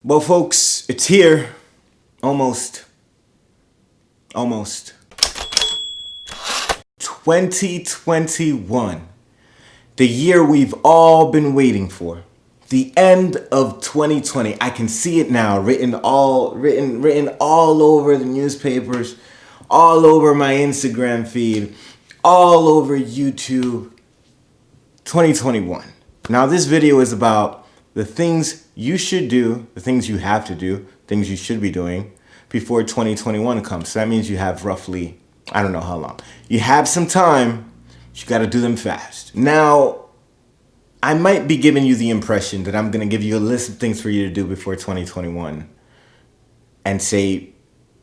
Well, folks, it's here. Almost. 2021. The year we've all been waiting for. The end of 2020. I can see it now, written all over the newspapers, all over my Instagram feed, all over YouTube. 2021. Now this video is about the things you should do, the things you have to do, things you should be doing before 2021 comes. So that means you have roughly, I don't know how long. You have some time, but you got to do them fast. Now, I might be giving you the impression that I'm going to give you a list of things for you to do before 2021 and say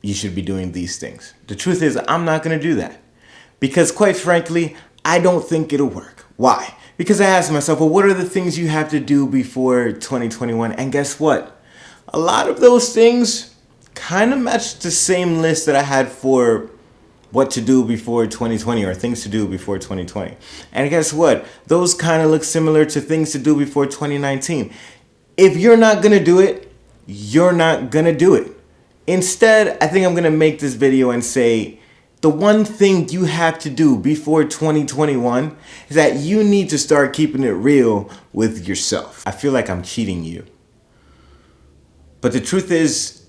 you should be doing these things. The truth is, I'm not going to do that because quite frankly, I don't think it'll work. Why? Because I asked myself, well, what are the things you have to do before 2021? And guess what? A lot of those things kind of match the same list that I had for what to do before 2020 or things to do before 2020. And guess what? Those kind of look similar to things to do before 2019. If you're not going to do it, you're not going to do it. Instead, I think I'm going to make this video and say, the one thing you have to do before 2021 is that you need to start keeping it real with yourself. I feel like I'm cheating you. But the truth is,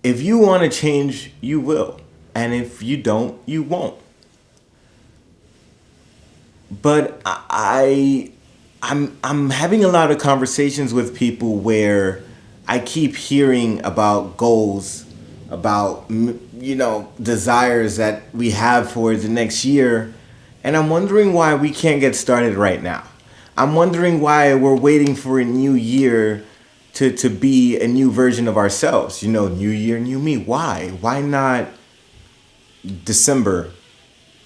if you want to change, you will. And if you don't, you won't. But I'm having a lot of conversations with people where I keep hearing about goals, about, desires that we have for the next year. And I'm wondering why we can't get started right now. I'm wondering why we're waiting for a new year to be a new version of ourselves. New year, new me. Why? Why not December,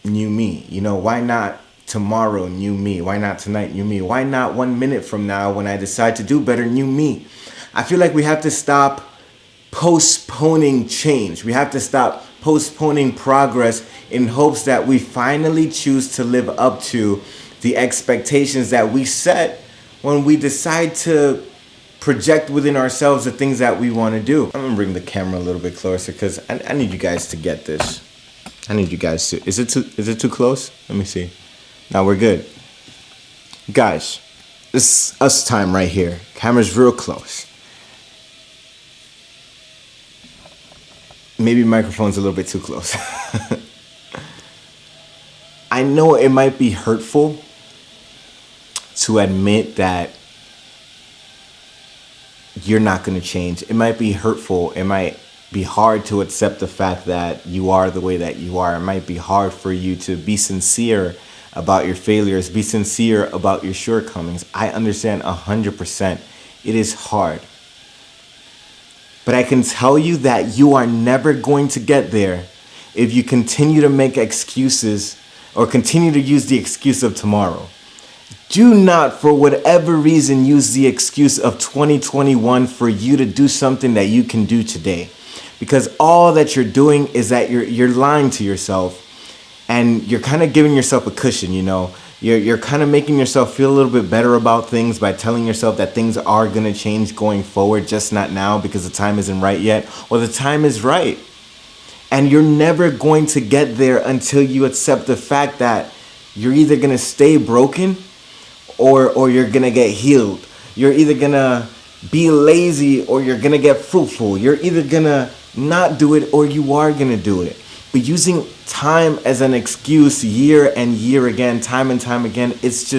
new me? Why not tomorrow, new me? Why not tonight, new me? Why not 1 minute from now when I decide to do better, new me? I feel like we have to stop postponing change. We have to stop postponing progress in hopes that we finally choose to live up to the expectations that we set when we decide to project within ourselves the things that we want to do. I'm gonna bring the camera a little bit closer because I need you guys to get this. I need you guys to. Is it too close? Let me see. Now we're good. Guys, this is us time right here. Camera's real close. Maybe microphone's a little bit too close. I know it might be hurtful to admit that you're not going to change. It might be hurtful. It might be hard to accept the fact that you are the way that you are. It might be hard for you to be sincere about your failures, be sincere about your shortcomings. I understand 100%. It is hard. But I can tell you that you are never going to get there if you continue to make excuses or continue to use the excuse of tomorrow. Do not, for whatever reason, use the excuse of 2021 for you to do something that you can do today. Because all that you're doing is that you're lying to yourself and you're kind of giving yourself a cushion, You're kind of making yourself feel a little bit better about things by telling yourself that things are going to change going forward, just not now because the time isn't right yet, or the time is right. And you're never going to get there until you accept the fact that you're either going to stay broken or you're going to get healed. You're either going to be lazy or you're going to get fruitful. You're either going to not do it or you are going to do it. But using time as an excuse year and year again, time and time again, it's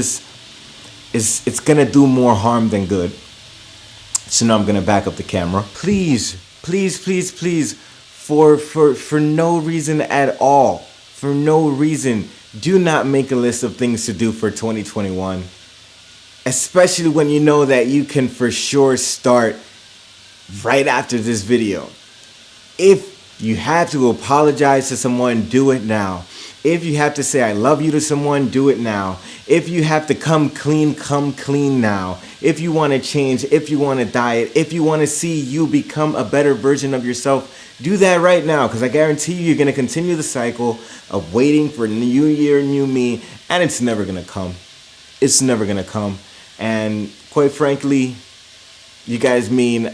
going to do more harm than good. So now I'm going to back up the camera. Please, for no reason at all, for no reason, do not make a list of things to do for 2021. Especially when you know that you can for sure start right after this video. If you have to apologize to someone, do it now. If you have to say I love you to someone, do it now. If you have to come clean now. If you want to change, if you want to diet, if you want to see you become a better version of yourself, do that right now. Because I guarantee you're going to continue the cycle of waiting for new year, new me, and it's never going to come. It's never going to come. And quite frankly, You guys mean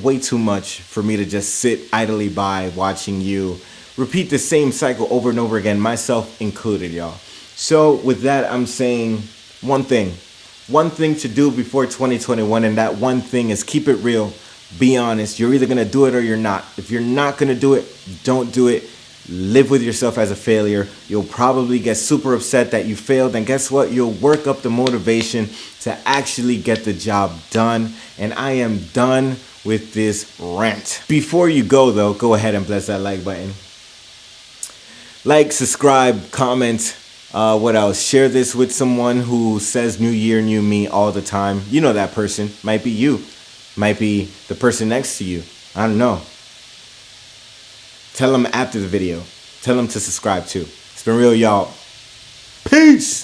way too much for me to just sit idly by watching you repeat the same cycle over and over again, myself included, y'all. So with that, I'm saying one thing. One thing to do before 2021, and that one thing is keep it real. Be honest. You're either going to do it or you're not. If you're not going to do it, don't do it. Live with yourself as a failure. You'll probably get super upset that you failed, and guess what? You'll work up the motivation to actually get the job done. And I am done with this rant. Before you go though, go ahead and press that like button. Like, subscribe, comment, what else? Share this with someone who says new year, new me all the time. You know that person. Might be you. Might be the person next to you. I don't know. Tell them after the video. Tell them to subscribe too. It's been real, y'all. Peace.